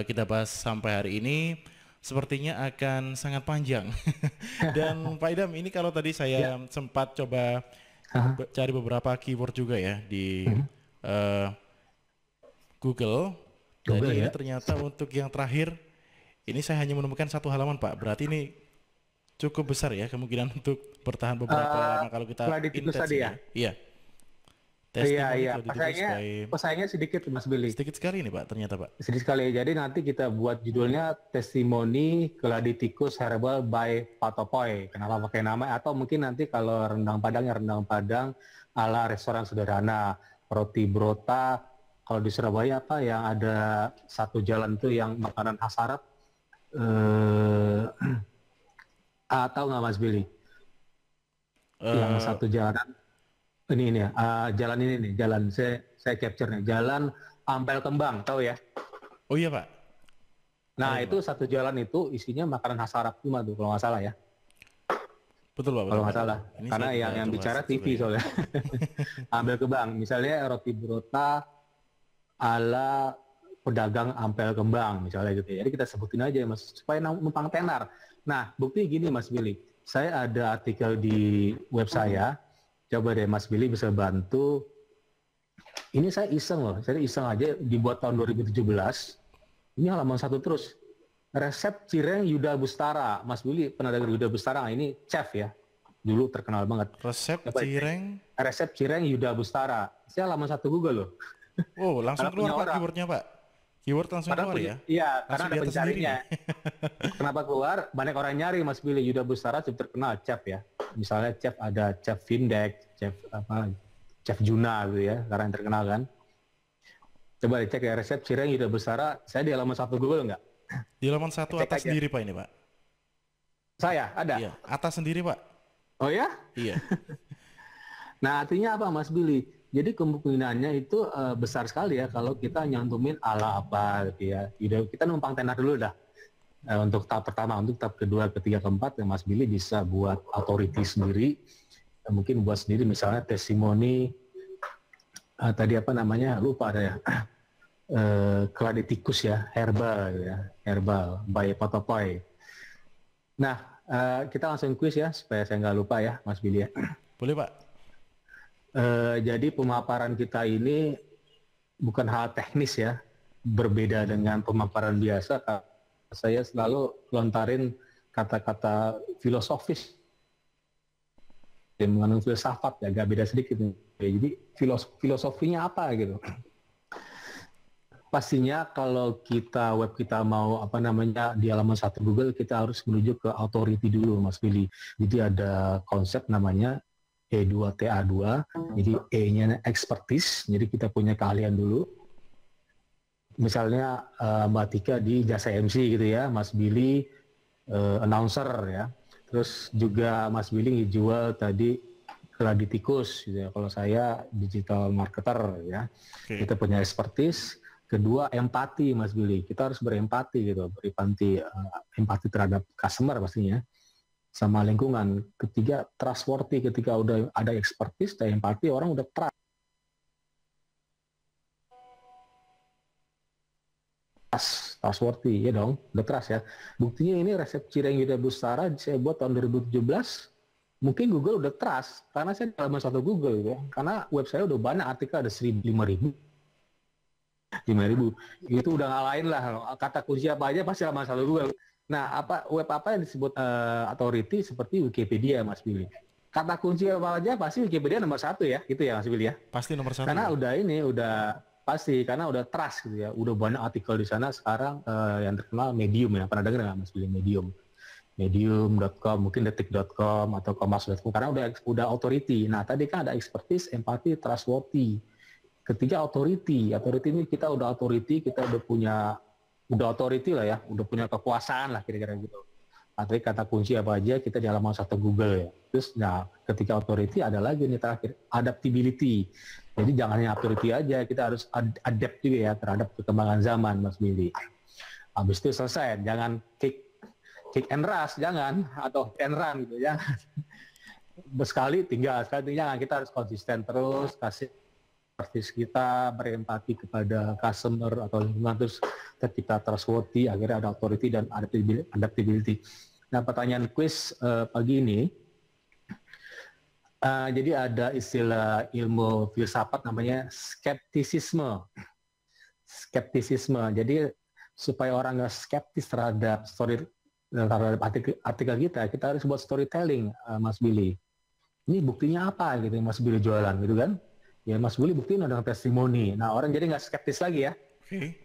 kita bahas sampai hari ini sepertinya akan sangat panjang. Dan Pak Idam, ini kalau tadi Ya, saya sempat coba aha, cari beberapa keyword juga ya di mhm. eh, Google. Google Jadi ini ya. ternyata untuk yang terakhir ini saya hanya menemukan satu halaman, Pak. Berarti ini cukup besar ya kemungkinan untuk bertahan beberapa Eh, lama kalau kita Gladiticus intens tadi ini ya. ya. Iya, Iya testimoni iya. Claudius Pesaingnya by pesaingnya sedikit Mas Billy. sedikit sekali ini Pak ternyata Pak. Sedikit sekali. Jadi nanti kita buat judulnya Testimoni Gladiticus Herbal by Patopoy. Kenapa pakai nama? Atau mungkin nanti kalau rendang Padang ya rendang Padang ala restoran sederhana. Roti brota. Kalau di Surabaya apa yang ada satu jalan tuh yang makanan khas Arab. Eh, tahu nggak Mas Billy? Yang Eh, satu jalan ini ya, jalan ini nih, jalan saya capture nih, jalan Ampel Kembang, tahu ya? oh iya Pak, Nah tahu tuh itu Pak. satu jalan itu isinya makanan khas Arab cuma tuh kalau nggak salah ya, Betul Pak, kalau betul nggak Pak. salah. Ini Karena saya juga yang coba bicara TV survei. soalnya. Ampel Kembang, misalnya roti brota ala pedagang Ampel Kembang misalnya gitu ya. Jadi kita sebutin aja mas supaya numpang tenar. Nah bukti gini Mas Billy, saya ada artikel di web saya. Coba deh Mas Billy bisa bantu. Ini saya iseng loh, saya iseng aja dibuat tahun 2017. Ini halaman satu terus. Resep cireng Yuda Bustara. Mas Willy pernah dengar Yuda Bustara? Nah, ini chef ya. Dulu terkenal banget. Resep Coba cek. cireng. Resep cireng Yuda Bustara. Saya halaman satu Google loh. Oh, langsung Karena keluar punya Pak orang. keywordnya Pak. Keyword langsung Karena keluar punya, ya. iya, karena Langsung ada di atas sendiri pencarinya. nih. Kenapa keluar? Banyak orang nyari Mas Willy. Yuda Bustara cukup terkenal chef ya. Misalnya chef ada chef Vindek, chef apa, chef Juna gitu ya. Karena yang terkenal kan. Coba dicek ya resep cireng Yuda Bustara. Saya di halaman satu Google nggak? Di halaman satu Cek atas aja. sendiri Pak ini Pak. Saya Iya, ada. atas sendiri Pak. Oh ya? Iya. Nah, artinya apa, Mas Billy? Jadi kemungkinannya itu besar sekali ya kalau kita nyantumin ala apa gitu ya. Kita numpang tenar dulu dah. Untuk tahap pertama, untuk tahap kedua, ketiga, keempat, ya Mas Billy bisa buat authority sendiri. Mungkin buat sendiri misalnya testimoni tadi apa namanya lupa ada ya. Claditikus ya, herbal ya, herbal by Potopoy. Nah, kita langsung quiz ya supaya saya nggak lupa ya, Mas Billy ya. Boleh Pak. Jadi pemaparan kita ini bukan hal teknis ya, berbeda dengan pemaparan biasa. Saya selalu lontarin kata-kata filosofis yang mengandung filsafat ya, agak beda sedikit nih. Jadi filosofinya apa gitu. Pastinya kalau kita web kita mau apa namanya di halaman satu Google kita harus menuju ke authority dulu Mas Billy. Jadi ada konsep namanya E2TA2. Jadi E-nya expertise, jadi kita punya keahlian dulu. Misalnya Mbak Tika di jasa MC gitu ya, Mas Billy announcer ya. Terus juga Mas Billy ngejual tadi Gladitikus gitu ya. Kalau saya digital marketer ya. Oke. Kita punya expertise. Kedua empati Mas Billy, kita harus berempati gitu, empati terhadap customer pastinya sama lingkungan. Ketiga trustworthy, ketika udah ada expertise dan empati orang udah trustworthy ya dong, udah trust ya. Buktinya ini resep cireng Yuda Bustara saya buat tahun 2017. Mungkin Google udah trust karena saya dalam satu Google ya, karena web saya udah banyak artikel ada 5.000 itu udah ngalahin lah kata kunci apa aja pasti sama selalu Google. Nah apa web apa yang disebut authority seperti Wikipedia Mas Billy, kata kunci apa aja pasti Wikipedia nomor satu ya gitu ya Mas Billy ya, Pasti nomor satu karena ya. udah pasti karena udah trust gitu ya, udah banyak artikel di sana sekarang yang terkenal Medium ya, pernah dengar nggak Mas Billy Medium? Medium.com, mungkin detik.com atau kompas.com karena udah authority. Nah tadi kan ada expertise, empati, trustworthy. Ketiga authority ini kita udah authority, kita udah authority lah ya, udah punya kekuasaan lah kira-kira gitu. Artinya kata kunci apa aja kita di halaman satu Google ya. Terus nah ketika authority ada lagi nih terakhir adaptability. Jadi jangan hanya authority aja, kita harus adapt juga ya terhadap perkembangan zaman Mas Billy. Habis itu selesai, jangan kick and rush, jangan, atau hit and run gitu ya. Sekali tinggal, kita harus konsisten terus kasih service kita, berempati kepada customer atau lingkungan, terus kita trustworthy, akhirnya ada authority dan adaptability. Nah, pertanyaan quiz pagi ini, jadi ada istilah ilmu filsafat namanya skeptisisme. Skeptisisme. Jadi supaya orang nggak skeptis terhadap artikel kita harus buat storytelling, Mas Billy. Ini buktinya apa gitu, Mas Billy jualan gitu kan? Ya Mas Billy buktiin dengan testimoni. Nah, orang jadi nggak skeptis lagi ya. Oke.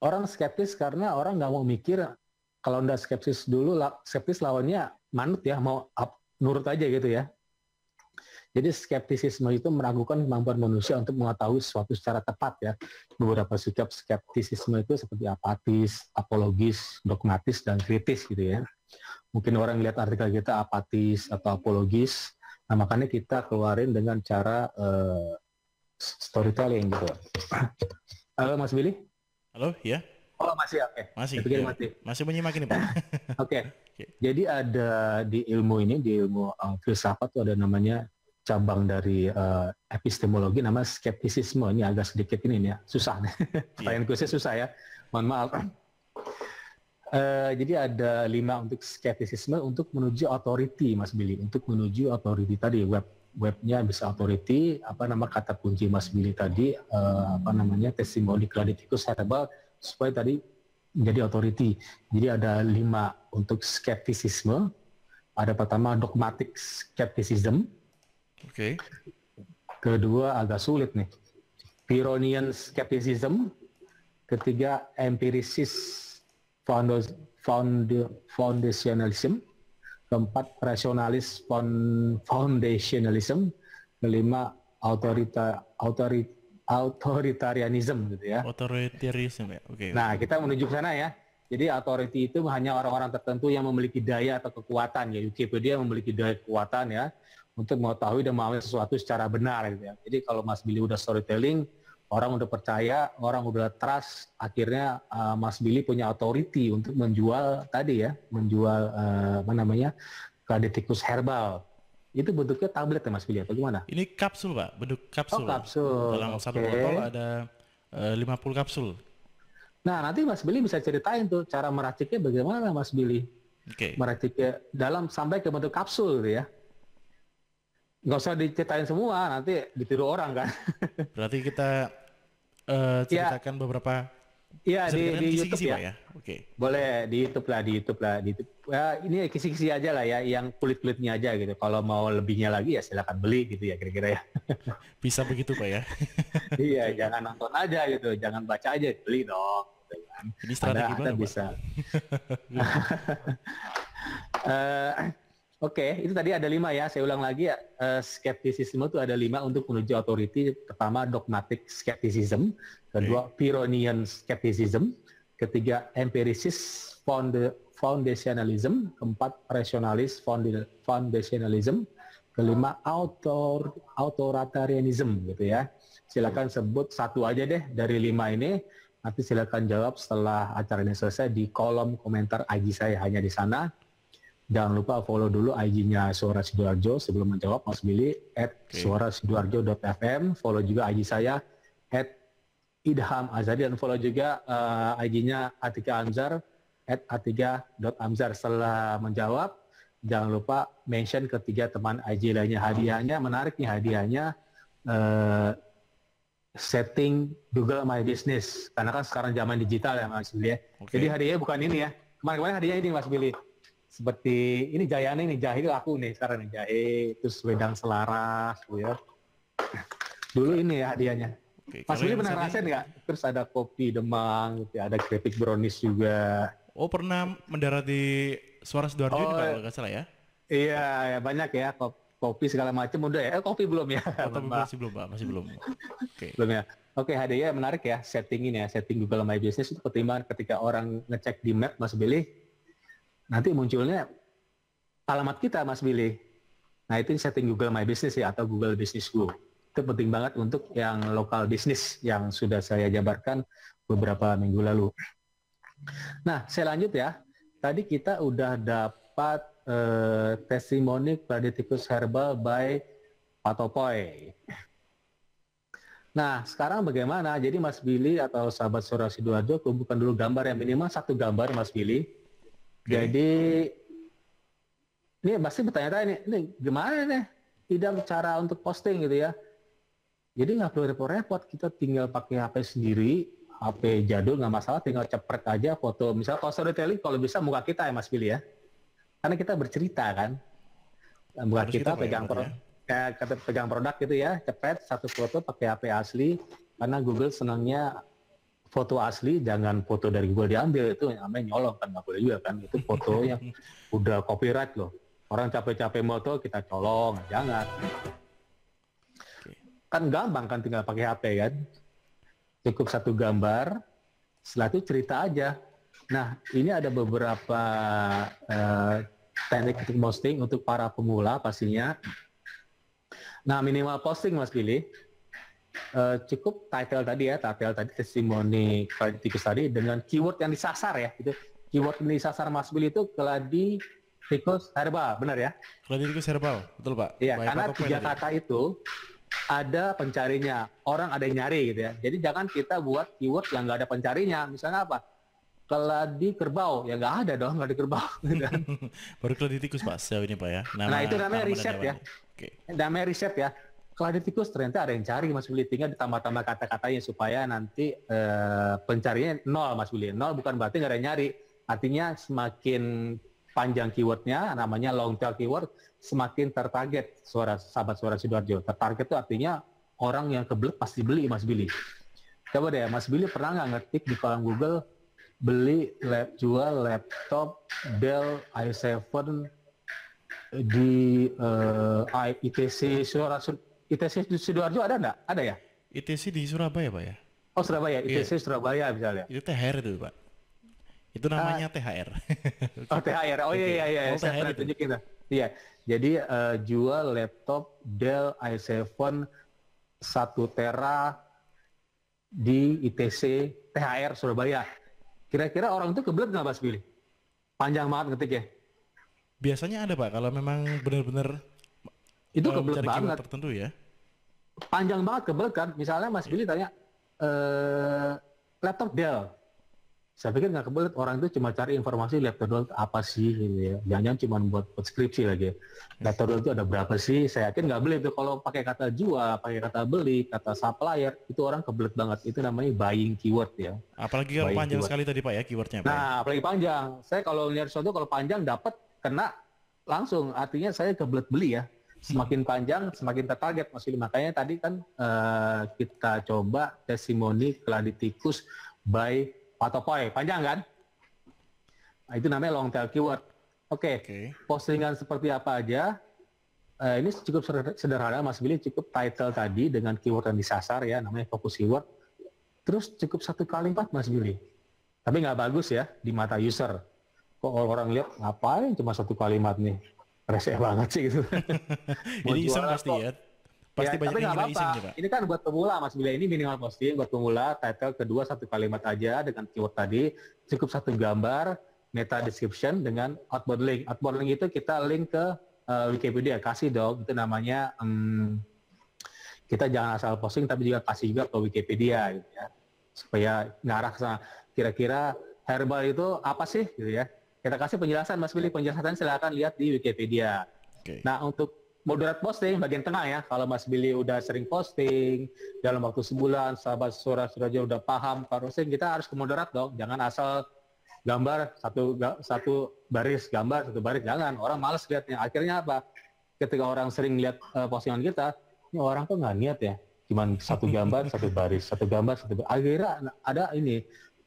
Orang skeptis karena orang nggak mau mikir. Kalau nggak skeptis dulu, skeptis lawannya manut ya, mau nurut aja gitu ya. Jadi skeptisisme itu meragukan kemampuan manusia untuk mengetahui sesuatu secara tepat ya. Beberapa sikap skeptisisme itu seperti apatis, apologis, dogmatis, dan kritis gitu ya. Mungkin orang lihat artikel kita apatis atau apologis, nah makanya kita keluarin dengan cara storytelling gitu. Halo Mas Billy? Halo, ya? Oh masih, oke. Masih, ya. masih menyimak ini Pak. Oke. Jadi ada di ilmu ini, di ilmu filsafat tuh ada namanya cabang dari epistemologi nama skeptisisme. Ini agak sedikit ini ya, susah nih. Pertanyaan kuisnya susah ya, mohon maaf. Jadi ada 5 untuk skeptisisme untuk menuju authority, Mas Billy. Untuk menuju authority tadi, webnya bisa authority, apa nama kata kunci Mas Billy tadi, apa namanya, testimoni Cladicus herbal, supaya tadi menjadi authority. Jadi ada 5 untuk skeptisisme. Ada pertama dogmatic skepticism. Oke. Kedua agak sulit nih, Pyrrhonian skepticism. Ketiga empiricist foundationalism. Keempat rationalist foundationalism. Kelima authoritarianism gitu ya. Authoritarianism ya. Oke. Nah, kita menuju ke sana ya. Jadi authority itu hanya orang-orang tertentu yang memiliki daya atau kekuatan ya. Wikipedia memiliki daya kekuatan ya untuk mengetahui dan memahami sesuatu secara benar gitu ya. Jadi kalau Mas Billy udah storytelling, orang udah percaya, orang udah trust, akhirnya Mas Billy punya authority untuk menjual tadi ya, menjual apa namanya, Cladicus herbal. Itu bentuknya tablet ya Mas Billy atau gimana? Ini kapsul Pak, bentuk kapsul. Oh, kapsul. Dalam satu botol ada 50 kapsul. Nah, nanti Mas Billy bisa ceritain tuh cara meraciknya bagaimana Mas Billy. Oke. Meraciknya dalam sampai ke bentuk kapsul gitu ya. Nggak usah diceritain semua, nanti ditiru orang kan. Berarti kita ceritakan beberapa. Iya di kisi-kisi, YouTube Pak, ya. Oke. Boleh di YouTube lah. Ya, ini kisi-kisi aja lah ya, yang kulit-kulitnya aja gitu. Kalau mau lebihnya lagi ya silakan beli gitu ya kira-kira ya. Bisa begitu Pak ya. Iya, jangan nonton aja gitu, jangan baca aja, beli dong. Gitu kan. Ini strategi Anda mana Pak? bisa. Oke, itu tadi ada 5 ya. Saya ulang lagi ya. Skeptisisme itu ada 5 untuk menuju authority. Pertama, dogmatic skepticism. Kedua, Pyrrhonian skepticism. Ketiga, empiricist foundationalism. Keempat, rationalist foundationalism. Kelima, authoritarianism gitu ya. Silakan sebut satu aja deh dari 5 ini. Nanti silakan jawab setelah acara ini selesai di kolom komentar IG saya, hanya di sana. Jangan lupa follow dulu IG-nya Suara Sidoarjo sebelum menjawab Mas Billy @suarasidoarjo.fm. Follow juga IG saya @idham_azhari dan follow juga IG-nya Atika Amzar @atika.amzar. Setelah menjawab jangan lupa mention ketiga teman IG lainnya. Hadiahnya menarik nih, hadiahnya setting Google My Business karena kan sekarang zaman digital ya Mas Billy ya. Jadi hadiahnya bukan ini ya. Kemarin hadiahnya ini Mas Billy. Seperti ini jayanya nih, jahe itu aku nih sekarang nih, jahe terus wedang selaras gitu ya. Dulu ini ya hadiahnya. Mas Billy pernah ngerasain nggak? Terus ada kopi Demang, gitu, ada keripik brownies juga. Oh, pernah mendarat di Suara Sidoarjo ini Pak, kalau nggak salah ya? Iya, ya banyak ya, kopi segala macam udah ya. Kopi belum ya? Masih belum Pak, masih belum. Oke. Belum ya. Oke, hadiahnya menarik ya, setting ini ya, setting Google My Business itu pertimbangan ketika orang ngecek di map Mas Billy. Nanti munculnya alamat kita Mas Billy. Nah itu setting Google My Business ya atau Google Business Go. Itu penting banget untuk yang lokal bisnis yang sudah saya jabarkan beberapa minggu lalu. Nah saya lanjut ya. Tadi kita udah dapat testimoni Cladicus Herbal by Patopoy. Nah, sekarang bagaimana? Jadi Mas Billy atau sahabat Suara Sidoarjo kumpulkan dulu gambar yang minimal satu gambar Mas Billy. Jadi ini pasti bertanya-tanya ini gimana nih tidak cara untuk posting gitu ya. Jadi nggak perlu repot-repot, kita tinggal pakai HP sendiri, HP jadul nggak masalah, tinggal ceprek aja foto. Misalnya kalau storytelling, kalau bisa muka kita ya Mas Billy ya. Karena kita bercerita kan. Muka Harus kita gitu, Pak, ya, pegang berarti ya? kayak pegang produk gitu ya, cepet satu foto pakai HP asli. Karena Google senangnya foto asli, jangan foto dari Google diambil, itu namanya nyolong kan, nggak boleh juga kan. Itu foto yang udah copyright loh. Orang capek-capek moto kita colong, jangan. Kan gampang kan tinggal pakai HP kan. Cukup satu gambar, setelah itu cerita aja. Nah, ini ada beberapa teknik posting untuk para pemula pastinya. Nah, minimal posting Mas Billy, cukup title tadi testimoni kreditikus tadi dengan keyword yang disasar ya. Gitu. Keyword yang disasar Mas Billy itu keladi tikus herbal, benar ya? Keladi tikus herbal, betul Pak? Iya, Baik, karena Pak, 3 kata itu ada pencarinya, orang ada yang nyari gitu ya. Jadi jangan kita buat keyword yang nggak ada pencarinya. Misalnya apa? Keladi kerbau, ya nggak ada dong, nggak ada kerbau. Gitu kan. Baru keladi tikus Pak sejauh ini Pak ya. Nah itu namanya riset ya. Oke. Namanya riset ya. Keladi tikus ternyata ada yang cari Mas Willy, tinggal ditambah-tambah kata-katanya supaya nanti pencariannya 0 Mas Willy. 0 bukan berarti nggak ada yang nyari. Artinya semakin panjang keywordnya, namanya long tail keyword, semakin tertarget sahabat suara Sidoarjo. Tertarget itu artinya orang yang kebelet pasti beli Mas Billy. Coba deh, Mas Billy pernah nggak ngetik di kolom Google jual laptop Dell i7 di ITC Sidoarjo ada nggak? Ada ya? ITC di Surabaya Pak ya? Oh Surabaya, ITC Surabaya misalnya. Itu THR itu Pak. Itu namanya THR. Oh THR, oh iya, saya pernah tunjukin. Iya, jadi jual laptop Dell i7 1 tera di ITC THR Surabaya. Kira-kira orang itu kebelet nggak Mas Billy? Panjang banget ngetiknya. Biasanya ada Pak, kalau memang benar-benar itu kebelet banget. Tertentu ya. Panjang banget kebelet kan. Misalnya Mas Billy tanya laptop Dell. Saya pikir nggak kebelet, orang itu cuma cari informasi laptop Dell apa sih gitu ya. Jangan-jangan cuma buat skripsi lagi. Laptop Dell itu ada berapa sih? Saya yakin nggak beli itu kalau pakai kata jual, pakai kata beli, kata supplier, itu orang kebelet banget. Itu namanya buying keyword ya. Apalagi kalau panjang sekali tadi Pak ya keywordnya Pak. Nah, apalagi panjang. Saya kalau lihat sesuatu kalau panjang dapat kena langsung. Artinya saya kebelet beli ya. Semakin panjang, semakin tertarget Mas Willy. Makanya tadi kan kita coba testimoni keladi tikus by Patopoy, panjang kan? Nah, itu namanya long tail keyword. Oke. Postingan seperti apa aja? Ini cukup sederhana Mas Billy, cukup title tadi dengan keyword yang disasar ya, namanya fokus keyword. Terus cukup 1 kalimat Mas Billy. Tapi nggak bagus ya di mata user. Kok orang lihat ngapain cuma 1 kalimat nih? Reseh banget sih gitu. Ini iseng pasti ya. Pasti ya, banyak tapi yang nggak apa-apa. Pak. Ini kan buat pemula Mas Billy, ini minimal posting buat pemula. Title kedua 1 kalimat aja dengan keyword tadi. Cukup 1 gambar, meta description dengan outbound link. Outbound link itu kita link ke Wikipedia, kasih dong. Itu namanya kita jangan asal posting tapi juga kasih juga ke Wikipedia gitu ya. Supaya ngarah ke sana. Kira-kira herbal itu apa sih gitu ya. Kita kasih penjelasan Mas Billy, penjelasan silakan lihat di Wikipedia. Nah, untuk moderate posting bagian tengah ya. Kalau Mas Billy udah sering posting dalam waktu sebulan, sahabat suara Sidoarjo udah paham posting, kita harus ke moderate dong. Jangan asal gambar satu baris, gambar satu baris, jangan. Orang males lihatnya. Akhirnya apa? Ketika orang sering lihat postingan kita, ini orang tuh nggak niat ya. Cuman 1 gambar, 1 baris, 1 gambar, 1 baris. Akhirnya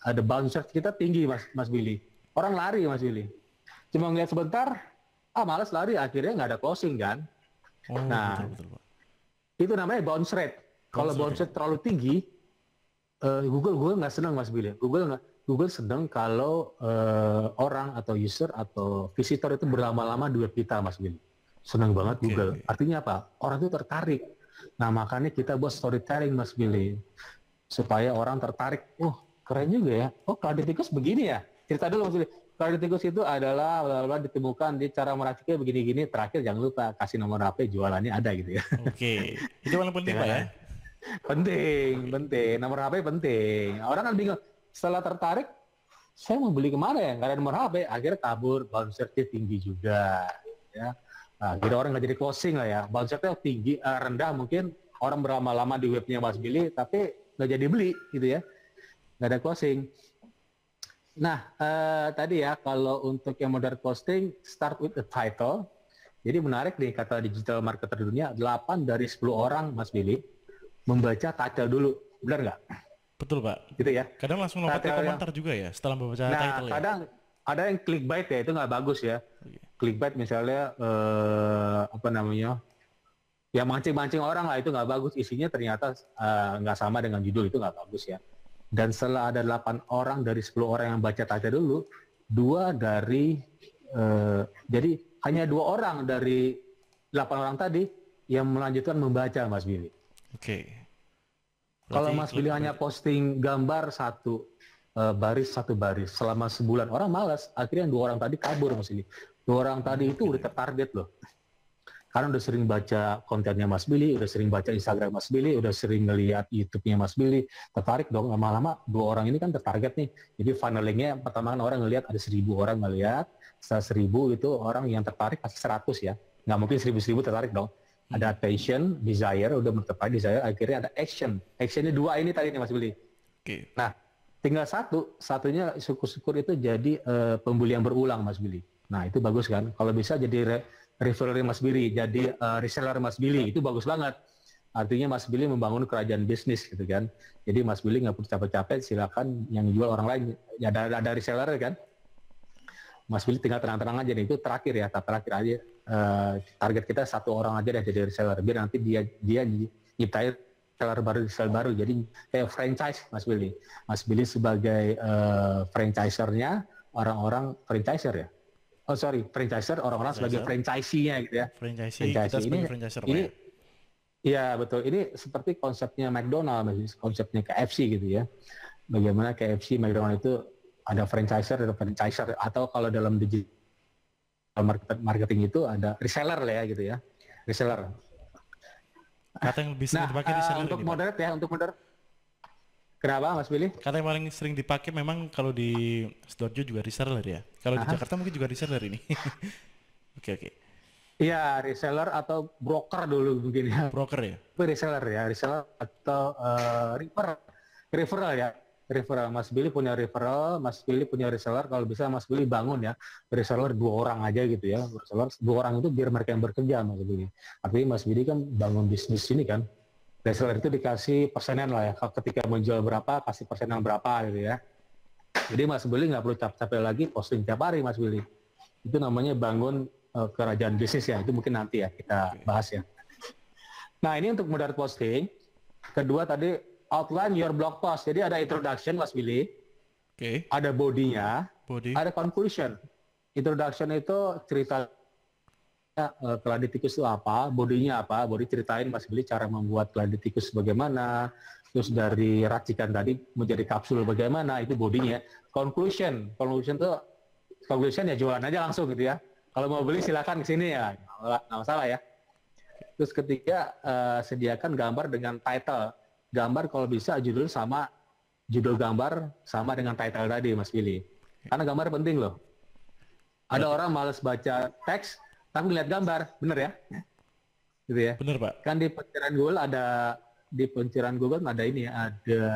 ada bounce rate kita tinggi Mas Billy. Orang lari Mas Billy. Cuma ngeliat sebentar, males lari, akhirnya nggak ada closing kan. Nah, betul, Pak. Itu namanya bounce rate. Kalau bounce rate terlalu tinggi, Google nggak senang Mas Billy. Google senang kalau orang atau user atau visitor itu berlama-lama di web kita Mas Billy. Senang banget Google. Artinya apa? Orang itu tertarik. Nah makanya kita buat storytelling Mas Billy. Supaya orang tertarik. Oh keren juga ya. Oh keladi tikus begini ya. Cerita dulu Mas Billy. Keladi tikus itu adalah ditemukan di cara meraciknya begini-gini. Terakhir jangan lupa kasih nomor HP, jualannya ada gitu ya. Oke. Itu paling penting Pak ya. Penting, penting. Nomor HP penting. Orang kan bingung. Setelah tertarik, saya mau beli kemana ya? Nggak ada nomor HP. Akhirnya kabur, bounce rate tinggi juga. Ya. Nah, akhirnya orang nggak jadi closing lah ya. Bounce rate tinggi, rendah mungkin orang berlama-lama di webnya Mas Billy, tapi nggak jadi beli gitu ya. Nggak ada closing. Nah, tadi ya kalau untuk yang modern posting, start with the title. Jadi menarik nih kata digital marketer dunia, 8 dari 10 orang Mas Billy membaca title dulu. Benar nggak? Betul Pak. Gitu ya. Kadang langsung lompat ke komentar juga ya setelah membaca title ya. Kadang ada yang clickbait ya, itu nggak bagus ya. Clickbait misalnya apa namanya? Ya mancing-mancing orang lah, itu nggak bagus. Isinya ternyata nggak sama dengan judul, itu nggak bagus ya. Dan setelah ada 8 orang dari 10 orang yang baca title dulu, jadi hanya 2 orang dari 8 orang tadi yang melanjutkan membaca Mas Billy. Oke. Kalau Mas Billy hanya posting gambar satu baris selama sebulan, orang malas. Akhirnya 2 orang tadi kabur Mas Billy. 2 orang tadi itu udah tertarget loh. Karena udah sering baca kontennya Mas Billy, udah sering baca Instagram Mas Billy, udah sering ngelihat YouTube-nya Mas Billy, tertarik dong. Lama-lama 2 orang ini kan tertarget nih. Jadi funnelingnya pertama kan orang ngelihat ada 1.000 orang ngelihat, setelah 1.000 itu orang yang tertarik pasti 100 ya. Nggak mungkin 1.000 tertarik dong. Ada passion, desire, udah tertarik desire, akhirnya ada action. Actionnya 2 ini tadi nih Mas Billy. Oke. Nah, tinggal satunya syukur-syukur itu jadi pembelian berulang Mas Billy. Nah itu bagus kan. Kalau bisa jadi referral Mas Billy, jadi reseller Mas Billy, itu bagus banget. Artinya Mas Billy membangun kerajaan bisnis gitu kan. Jadi Mas Billy nggak perlu capek-capek, silakan yang jual orang lain. Ya ada reseller kan. Mas Billy tinggal tenang-tenang aja nih, itu terakhir ya, terakhir aja. Target kita 1 orang aja deh jadi reseller, biar nanti dia nyiptain reseller baru. Jadi kayak franchise Mas Billy. Mas Billy sebagai franchisernya, orang-orang franchiser ya. Oh sorry, franchiser, orang-orang sebagai franchisee-nya gitu ya. Franchisee, kita sebagai franchiser ini, ya. Iya betul, ini seperti konsepnya McDonald, konsepnya KFC gitu ya. Bagaimana KFC, McDonald itu ada franchiser, atau kalau dalam digital marketing itu ada reseller lah ya gitu ya. Reseller. Kata yang lebih sering dipakai reseller untuk ini, moderate ya, untuk moderate. Kenapa Mas Billy? Kata yang paling sering dipakai memang kalau di Sidoarjo juga reseller ya. Kalau di Jakarta mungkin juga reseller ini. Oke. Iya, reseller atau broker dulu mungkin ya. Broker ya? Itu reseller atau referral ya. Referral, Mas Billy punya referral, Mas Billy punya reseller. Kalau bisa Mas Billy bangun ya, reseller 2 orang aja gitu ya. Reseller 2 orang itu biar mereka yang bekerja Mas Billy. Artinya Mas Billy kan bangun bisnis ini kan. Reseller itu dikasih persenan lah ya. Ketika menjual berapa, kasih persenan berapa gitu ya. Jadi Mas Billy nggak perlu capek-capek lagi posting tiap hari Mas Billy. Itu namanya bangun kerajaan bisnis ya. Itu mungkin nanti ya kita bahas ya. Nah ini untuk modal posting. Kedua tadi outline your blog post. Jadi ada introduction Mas Billy. Oke. Ada body-nya. Body. Ada conclusion. Introduction itu cerita keladi tikus itu apa, bodinya apa, body ceritain Mas Billy cara membuat keladi tikus bagaimana, terus dari racikan tadi menjadi kapsul bagaimana, itu bodinya. Conclusion ya jualan aja langsung gitu ya. Kalau mau beli silakan ke sini ya, nggak masalah ya. Terus ketiga, sediakan gambar dengan title. Gambar kalau bisa judul gambar sama dengan title tadi Mas Billy. Karena gambar penting loh. Ada orang males baca teks, tapi lihat gambar, bener ya? Gitu ya. Bener Pak. Kan di pencarian Google ada ini ya, ada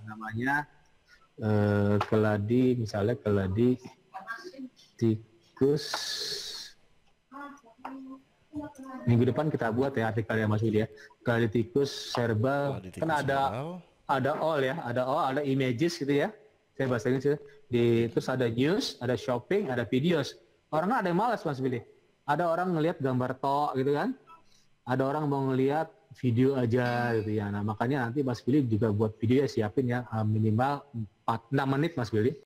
namanya keladi, misalnya keladi tikus. Minggu depan kita buat ya artikelnya Mas Willy ya. Keladi tikus serba, kan ada all ya, ada images gitu ya. Saya bahasa Inggris ya. Terus ada news, ada shopping, ada videos. Orang ada yang malas Mas Willy. Ada orang ngelihat gambar tok gitu kan. Ada orang mau ngelihat video aja gitu ya. Nah makanya nanti Mas Billy juga buat video ya, siapin ya minimal 6 menit Mas Billy.